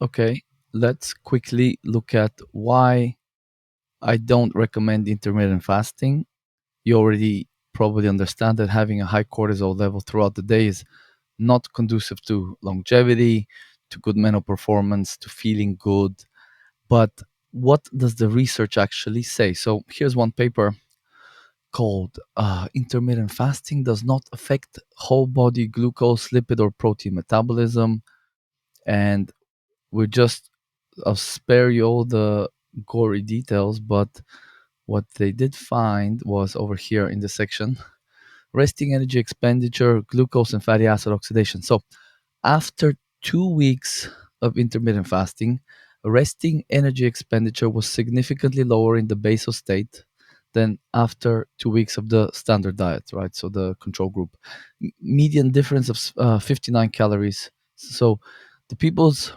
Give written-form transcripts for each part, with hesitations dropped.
Okay, let's quickly look at why I don't recommend intermittent fasting. You already probably understand that having a high cortisol level throughout the day is not conducive to longevity, to good mental performance, to feeling good. But what does the research actually say? So here's one paper called Intermittent Fasting Does Not Affect Whole Body Glucose, Lipid, or Protein Metabolism. And we just I'll spare you all the gory details, but what they did find was over here in the section resting energy expenditure, glucose and fatty acid oxidation. So after 2 weeks of intermittent fasting, resting energy expenditure was significantly lower in the basal state than after 2 weeks of the standard diet, right? So the control group. Median difference of 59 calories. So the people's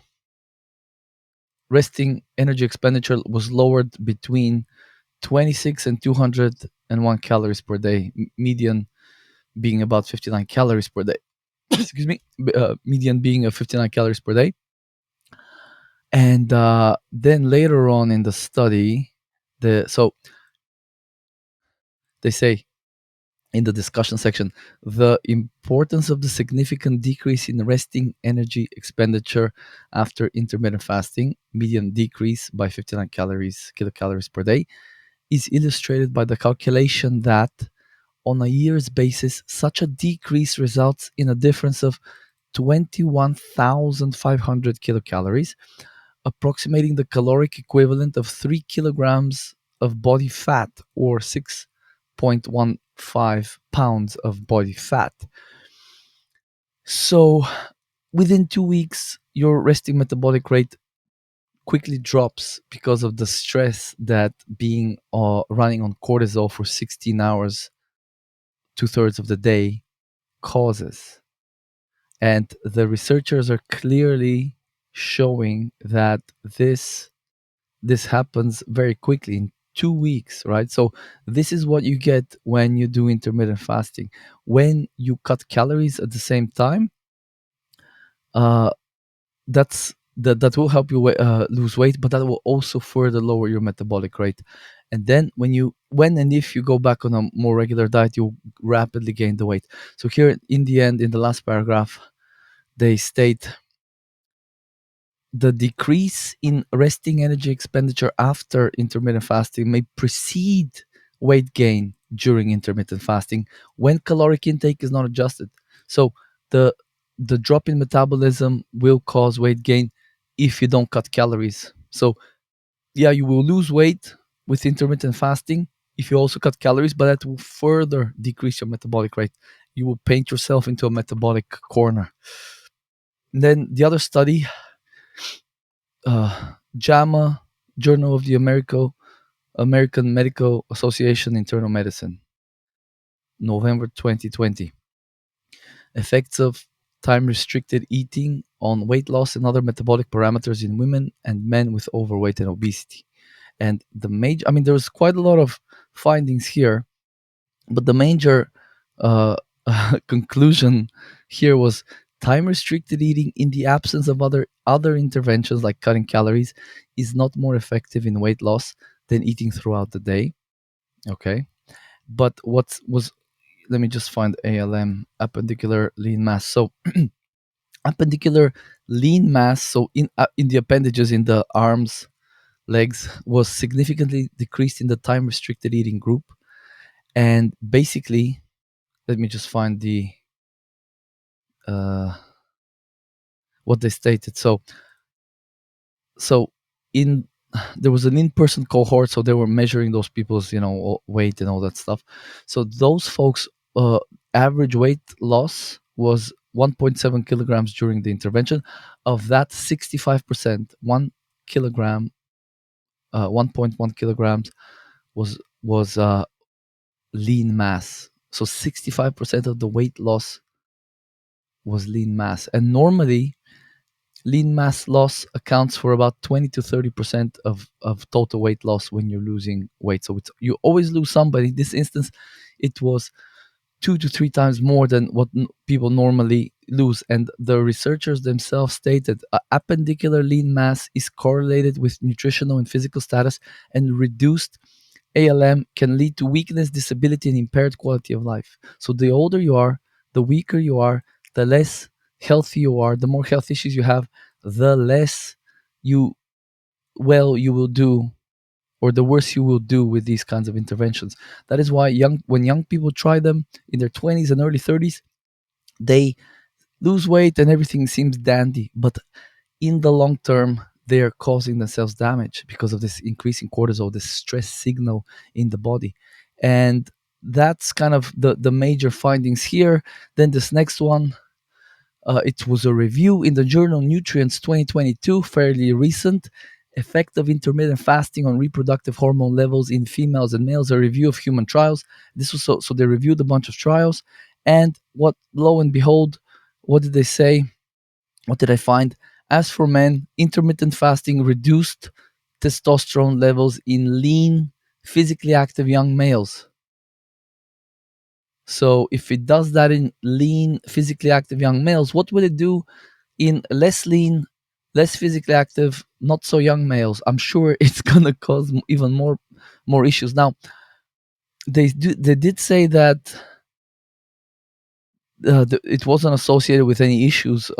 resting energy expenditure was lowered between 26 and 201 calories per day, median being about 59 calories per day. Excuse me, median being 59 calories per day. And then later on in the study, so they say in the discussion section, the importance of the significant decrease in resting energy expenditure after intermittent fasting, median decrease by 59 kilocalories per day, is illustrated by the calculation that on a year's basis, such a decrease results in a difference of 21,500 kilocalories, approximating the caloric equivalent of 3 kilograms of body fat or 6.15 pounds of body fat. So within 2 weeks, your resting metabolic rate quickly drops because of the stress that being running on cortisol for 16 hours, 2/3 of the day, causes. And the researchers are clearly showing that this happens very quickly in 2 weeks, right? So this is what you get when you do intermittent fasting. When you cut calories at the same time, uh, that will help you lose weight, but that will also further lower your metabolic rate. And then when and if you go back on a more regular diet, you'll rapidly gain the weight. So here in the end, in the last paragraph, they state the decrease in resting energy expenditure after intermittent fasting may precede weight gain during intermittent fasting when caloric intake is not adjusted. So the the drop in metabolism will cause weight gain if you don't cut calories. So yeah, you will lose weight with intermittent fasting if you also cut calories, but that will further decrease your metabolic rate. You will paint yourself into a metabolic corner. And then the other study, JAMA, Journal of the American Medical Association Internal Medicine, November 2020. Effects of time restricted eating on weight loss and other metabolic parameters in women and men with overweight and obesity. And there was quite a lot of findings here, but the major uh, conclusion here was time restricted eating in the absence of other interventions like cutting calories is not more effective in weight loss than eating throughout the day. Okay, but what was let me just find ALM, appendicular lean mass. So appendicular lean mass, so in the appendages in the arms, legs, was significantly decreased in the time restricted eating group. And basically, let me just find the uh, what they stated. So in there was an in-person cohort, so they were measuring those people's weight and all that stuff. So those folks, average weight loss was 1.7 kilograms during the intervention. Of that, 65%, 1 kilogram, 1.1 kilograms was lean mass. So 65% of the weight loss was lean mass, and normally lean mass loss accounts for about 20 to 30% of total weight loss when you're losing weight. So you always lose somebody. In this instance, it was 2 to 3 times more than what people normally lose. And the researchers themselves stated appendicular lean mass is correlated with nutritional and physical status, and reduced ALM can lead to weakness, disability, and impaired quality of life. So the older you are, the weaker you are, the less healthy you are, the more health issues you have, the less you you will do, or the worse you will do with these kinds of interventions. That is why when young people try them in their 20s and early 30s, they lose weight and everything seems dandy. But in the long term, they are causing themselves damage because of this increasing cortisol, this stress signal in the body. And that's kind of the major findings here. Then this next one, it was a review in the journal Nutrients 2022, fairly recent. Effect of intermittent fasting on reproductive hormone levels in females and males, a review of human trials. This was so they reviewed a bunch of trials. And what, lo and behold, what did they say? What did I find? As for men, intermittent fasting reduced testosterone levels in lean, physically active young males. So if it does that in lean, physically active young males, what will it do in less lean, less physically active, not so young males? I'm sure it's gonna cause even more issues. Now, they did say that it wasn't associated with any issues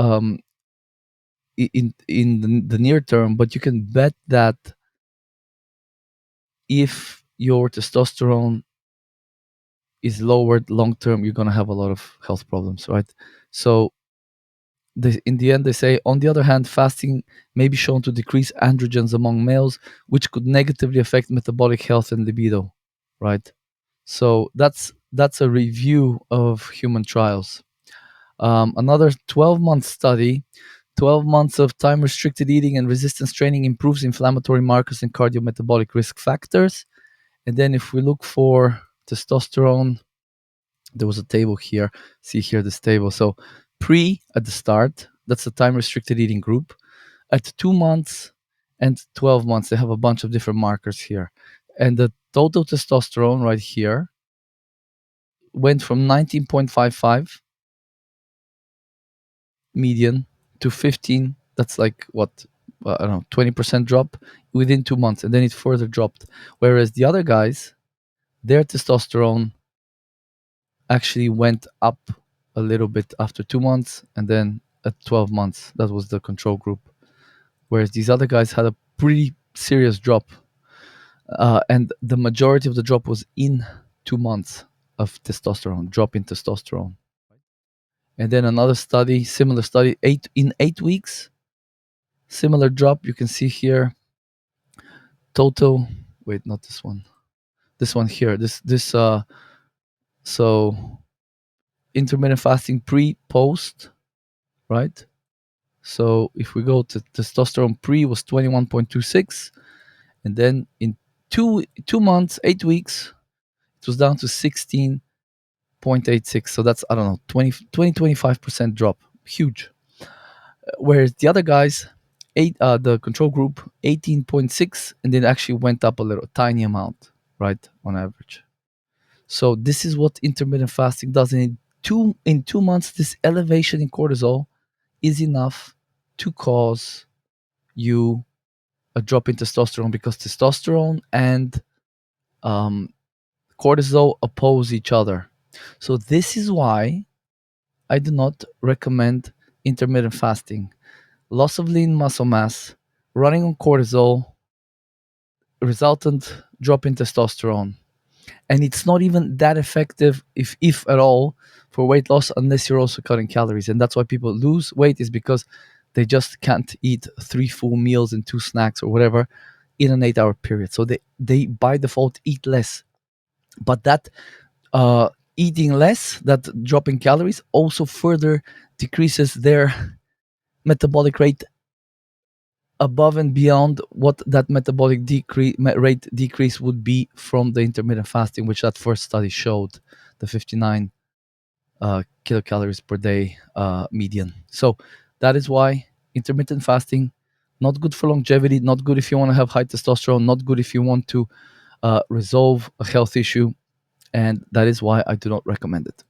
in the near term, but you can bet that if your testosterone is lowered long term, you're gonna have a lot of health problems, right? So in the end, they say, on the other hand, fasting may be shown to decrease androgens among males, which could negatively affect metabolic health and libido, right? So that's a review of human trials. Another 12-month study, 12 months of time restricted eating and resistance training improves inflammatory markers and cardiometabolic risk factors. And then if we look for testosterone, there was a table here. See here this table. So pre at the start, that's the time restricted eating group. At 2 months and 12 months, they have a bunch of different markers here. And the total testosterone right here went from 19.55 median to 15. That's like what, I don't know, 20% drop within 2 months. And then it further dropped. Whereas the other guys, their testosterone actually went up a little bit after 2 months, and then at 12 months, that was the control group. Whereas these other guys had a pretty serious drop. And the majority of the drop was in 2 months of testosterone, drop in testosterone. And then another study, similar study, in 8 weeks, similar drop. You can see here, total, wait, not this one. This one here, so intermittent fasting post, right? So if we go to testosterone pre was 21.26, and then in 2 months, 8 weeks, it was down to 16.86. So that's, I don't know, 25% drop, huge. Whereas the other guys, the control group, 18.6, and then actually went up a little, tiny amount, right, on average. So this is what intermittent fasting does. And in 2 months, this elevation in cortisol is enough to cause you a drop in testosterone, because testosterone and cortisol oppose each other. So this is why I do not recommend intermittent fasting. Loss of lean muscle mass, running on cortisol, resultant drop in testosterone. And it's not even that effective, if at all, for weight loss unless you're also cutting calories. And that's why people lose weight, is because they just can't eat 3 full meals and 2 snacks or whatever in an 8-hour period. So they by default eat less. But that eating less, that drop in calories, also further decreases their metabolic rate above and beyond what that metabolic rate decrease would be from the intermittent fasting, which that first study showed, the 59 kilocalories per day median. So that is why intermittent fasting, not good for longevity, not good if you want to have high testosterone, not good if you want to resolve a health issue, and that is why I do not recommend it.